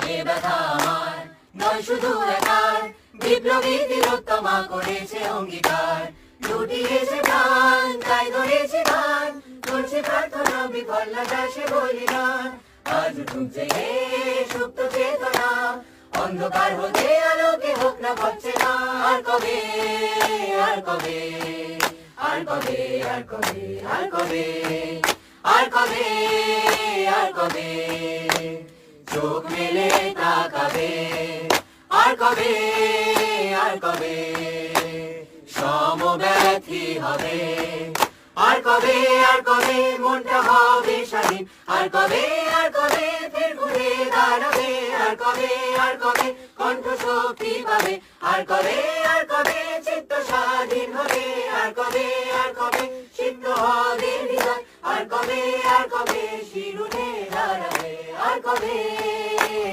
এ ব্যথা আমার নয় শুধু একার, বিপ্লবী তিলোত্তমা করেছে অঙ্গীকার। লুটিয়েছে প্রাণ তাই ধরেছে গান, করছে প্রার্থনা বিফল না যায় সে বলিদান। আজ উঠুক জেগে সুপ্ত চেতনা, অন্ধকার হতে আলোকে হোক না পড়ছে না। আর কবে আর কবে আর কবে আর কবে আর কবে আর কবে আর কবে চোখ মেলে তাকাবে। আর কবে আর কবে সমব্যথী হবে। আর কবে মনটা হবে স্বাধীন। আর কবে ফের ঘুরে দাঁড়াবে। আর কবে কণ্ঠ শক্তি পাবে। আর কবে চিত্ত স্বাধীন হবে। আর কবে সিদ্ধ হবে হৃদয়। আর কবে শিরুনে দাঁড়াবে। আর কবে